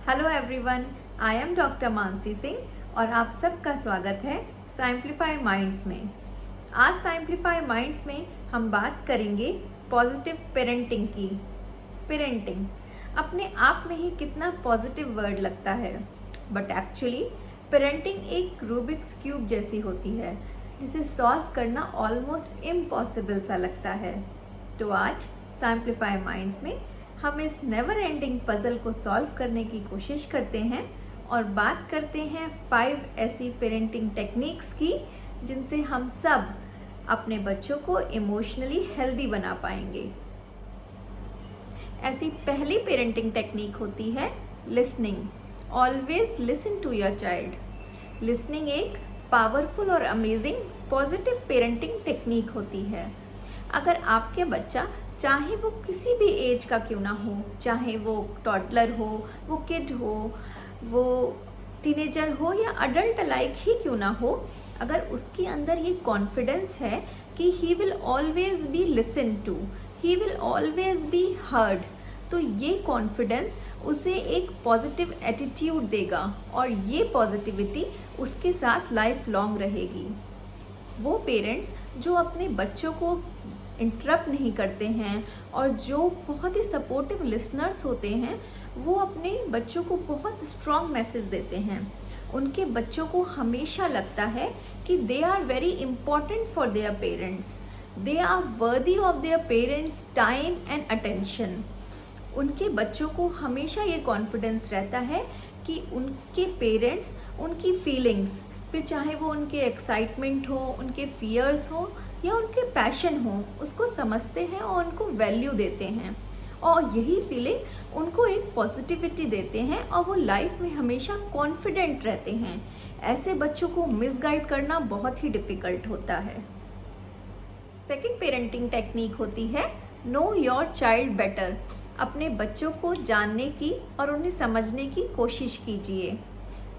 Hello everyone, I am doctor Mansi Singh और आप सबका स्वागत है साइंप्लीफाई माइंड्स में। आज साइंप्लीफाई माइंड्स में हम बात करेंगे पॉजिटिव पेरेंटिंग की। पेरेंटिंग अपने आप में ही कितना पॉजिटिव वर्ड लगता है, बट एक्चुअली पेरेंटिंग एक रूबिक्स क्यूब जैसी होती है जिसे सॉल्व करना ऑलमोस्ट इम्पॉसिबल सा लगता है। तो आज साइंप्लीफाई माइंड्स में हम इस नेवर एंडिंग पजल को सॉल्व करने की कोशिश करते हैं और बात करते हैं 5 ऐसी पेरेंटिंग टेक्निक्स की जिनसे हम सब अपने बच्चों को इमोशनली हेल्दी बना पाएंगे। ऐसी पहली पेरेंटिंग टेक्निक होती है listening. Always listen to your child. Listening एक पावरफुल और अमेजिंग पॉजिटिव पेरेंटिंग टेक्निक होती है। अगर आपके बच्चा चाहे वो किसी भी एज का क्यों ना हो, चाहे वो टॉडलर हो, वो किड हो, वो टीनेजर हो या अडल्ट लाइक ही क्यों ना हो, अगर उसके अंदर ये कॉन्फिडेंस है कि he will always be listen to, he will always be heard, तो ये कॉन्फिडेंस उसे एक पॉजिटिव एटीट्यूड देगा और ये पॉजिटिविटी उसके साथ लाइफ लॉन्ग रहेगी। वो पेरेंट्स जो अपने बच्चों को इंटरप्ट नहीं करते हैं और जो बहुत ही सपोर्टिव लिसनर्स होते हैं, वो अपने बच्चों को बहुत स्ट्रॉन्ग मैसेज देते हैं। उनके बच्चों को हमेशा लगता है कि they are very important for their parents, they are worthy of their parents time and attention. उनके बच्चों को हमेशा ये कॉन्फिडेंस रहता है कि उनके पेरेंट्स उनकी फीलिंग्स, फिर चाहे वो उनके एक्साइटमेंट हो, उनके फियर्स हो या उनके पैशन हो, उसको समझते हैं और उनको वैल्यू देते हैं और यही फीलिंग उनको एक पॉजिटिविटी देते हैं और वो लाइफ में हमेशा कॉन्फिडेंट रहते हैं। ऐसे बच्चों को मिसगाइड करना बहुत ही डिफिकल्ट होता है। सेकंड पेरेंटिंग टेक्निक होती है नो योर चाइल्ड बेटर। अपने बच्चों को जानने की और उन्हें समझने की कोशिश कीजिए।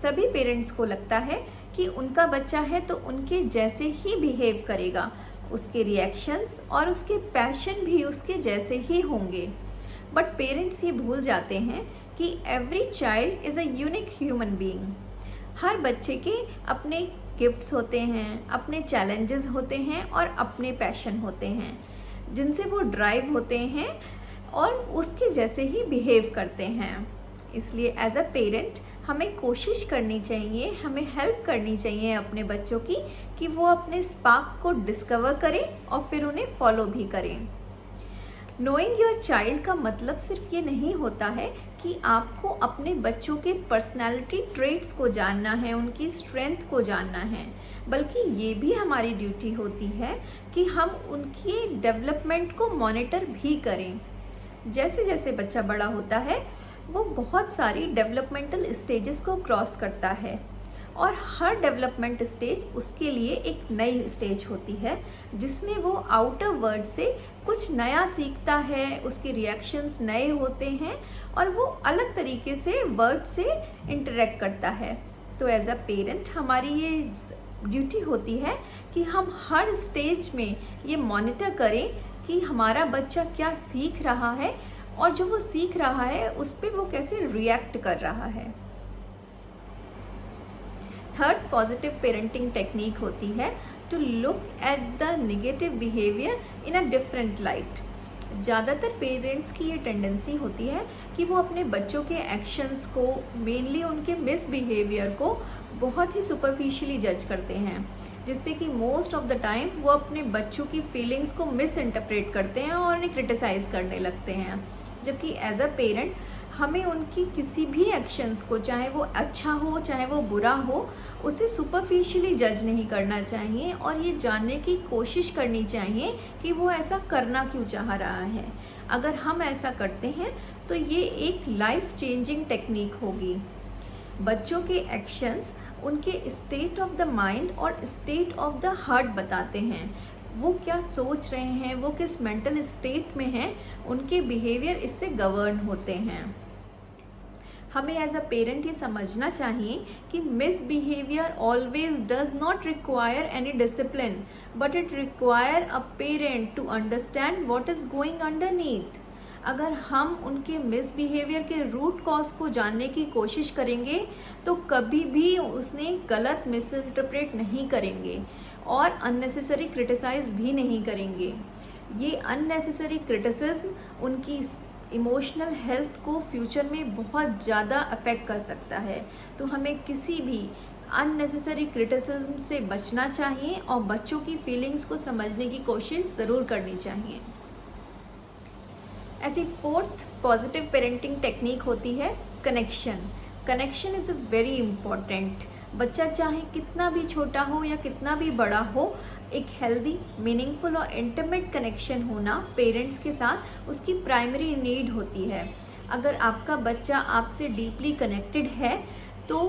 सभी पेरेंट्स को लगता है कि उनका बच्चा है तो उनके जैसे ही बिहेव करेगा, उसके रिएक्शंस और उसके पैशन भी उसके जैसे ही होंगे। बट पेरेंट्स ये भूल जाते हैं कि every child is a unique human being. हर बच्चे के अपने गिफ्ट्स होते हैं, अपने चैलेंजेस होते हैं और अपने पैशन होते हैं जिनसे वो ड्राइव होते हैं और उसके जैसे ही बिहेव करते हैं। इसलिए एज अ पेरेंट हमें कोशिश करनी चाहिए, हमें हेल्प करनी चाहिए अपने बच्चों की कि वो अपने स्पार्क को डिस्कवर करें और फिर उन्हें फॉलो भी करें। नोइंग योर चाइल्ड का मतलब सिर्फ ये नहीं होता है कि आपको अपने बच्चों के पर्सनैलिटी ट्रेट्स को जानना है, उनकी स्ट्रेंथ को जानना है, बल्कि ये भी हमारी ड्यूटी होती है कि हम उनकी डेवलपमेंट को मॉनिटर भी करें। जैसे जैसे बच्चा बड़ा होता है वो बहुत सारी डेवलपमेंटल स्टेजेस को क्रॉस करता है और हर डेवलपमेंट स्टेज उसके लिए एक नई स्टेज होती है जिसमें वो आउटर वर्ल्ड से कुछ नया सीखता है, उसके रिएक्शंस नए होते हैं और वो अलग तरीके से वर्ल्ड से इंटरेक्ट करता है। तो एज अ पेरेंट हमारी ये ड्यूटी होती है कि हम हर स्टेज में ये मॉनिटर करें कि हमारा बच्चा क्या सीख रहा है और जो वो सीख रहा है उस पर वो कैसे रिएक्ट कर रहा है। थर्ड पॉजिटिव पेरेंटिंग टेक्निक होती है to look at the negative behaviour in a different light. ज़्यादातर पेरेंट्स की ये टेंडेंसी होती है कि वो अपने बच्चों के एक्शंस को, मेनली उनके मिसबिहेवियर को बहुत ही सुपरफिशियली जज करते हैं, जिससे कि मोस्ट ऑफ द टाइम वो अपने बच्चों की फीलिंग्स को मिस इंटरप्रेट करते हैं और उन्हें क्रिटिसाइज करने लगते हैं। जबकि एज अ पेरेंट हमें उनकी किसी भी एक्शंस को, चाहे वो अच्छा हो चाहे वो बुरा हो, उसे सुपरफिशियली जज नहीं करना चाहिए और ये जानने की कोशिश करनी चाहिए कि वो ऐसा करना क्यों चाह रहा है। अगर हम ऐसा करते हैं तो ये एक लाइफ चेंजिंग टेक्निक होगी। बच्चों के एक्शंस उनके स्टेट ऑफ द माइंड और स्टेट ऑफ द हार्ट बताते हैं। वो क्या सोच रहे हैं, वो किस मेंटल स्टेट में हैं, उनके बिहेवियर इससे गवर्न होते हैं। हमें एज अ पेरेंट ये समझना चाहिए कि misbehaviour always does not require any discipline, but it require a parent to understand what is going underneath. अगर हम उनके मिसबिहेवियर के रूट कॉज को जानने की कोशिश करेंगे तो कभी भी उसने गलत मिसइंटरप्रेट नहीं करेंगे और अननेसेसरी क्रिटिसाइज भी नहीं करेंगे। ये अननेसेसरी क्रिटिसिज्म उनकी इमोशनल हेल्थ को फ्यूचर में बहुत ज़्यादा अफेक्ट कर सकता है। तो हमें किसी भी अननेसेसरी क्रिटिसिज्म से बचना चाहिए और बच्चों की फीलिंग्स को समझने की कोशिश ज़रूर करनी चाहिए। ऐसी फोर्थ पॉजिटिव पेरेंटिंग टेक्निक होती है connection. Connection is a very important. बच्चा चाहे कितना भी छोटा हो या कितना भी बड़ा हो, एक हेल्दी, मीनिंगफुल और इंटीमेट कनेक्शन होना पेरेंट्स के साथ उसकी प्राइमरी नीड होती है। अगर आपका बच्चा आपसे डीपली कनेक्टेड है तो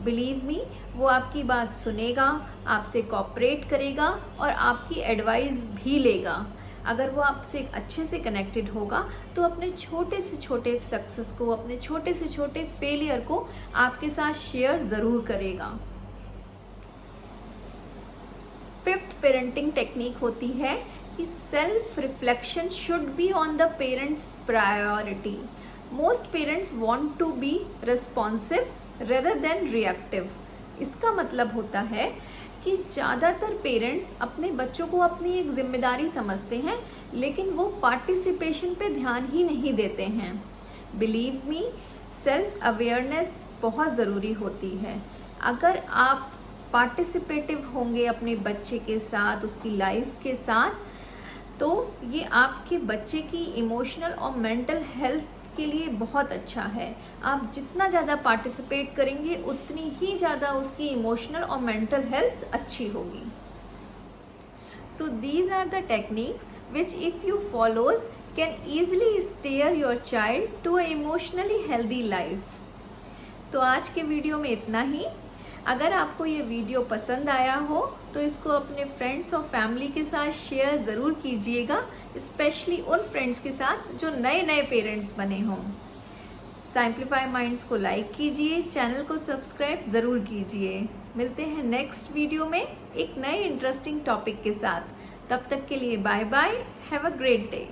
बिलीव मी, वो आपकी बात सुनेगा, आपसे कोऑपरेट करेगा और आपकी एडवाइस भी लेगा। अगर वो आपसे अच्छे से कनेक्टेड होगा तो अपने छोटे से छोटे सक्सेस को, अपने छोटे से छोटे फेलियर को आपके साथ शेयर ज़रूर करेगा। फिफ्थ पेरेंटिंग टेक्निक होती है कि self reflection should be on the parents priority. Most parents want to be responsive rather than reactive. इसका मतलब होता है कि ज़्यादातर पेरेंट्स अपने बच्चों को अपनी एक जिम्मेदारी समझते हैं, लेकिन वो पार्टिसिपेशन पे ध्यान ही नहीं देते हैं। बिलीव मी, सेल्फ अवेयरनेस बहुत ज़रूरी होती है। अगर आप पार्टिसिपेटिव होंगे अपने बच्चे के साथ, उसकी लाइफ के साथ, तो ये आपके बच्चे की इमोशनल और मेंटल हेल्थ के लिए बहुत अच्छा है। आप जितना ज़्यादा पार्टिसिपेट करेंगे उतनी ही ज़्यादा उसकी इमोशनल और मेंटल हेल्थ अच्छी होगी। So these are the techniques which if you follows can easily steer your child to a emotionally healthy life. तो आज के वीडियो में इतना ही। अगर आपको ये वीडियो पसंद आया हो तो इसको अपने फ्रेंड्स और फैमिली के साथ शेयर ज़रूर कीजिएगा, स्पेशली उन फ्रेंड्स के साथ जो नए नए पेरेंट्स बने हों। सिंप्लीफाई माइंड्स को लाइक कीजिए, चैनल को सब्सक्राइब ज़रूर कीजिए। मिलते हैं नेक्स्ट वीडियो में एक नए इंटरेस्टिंग टॉपिक के साथ। तब तक के लिए bye bye, have a great day.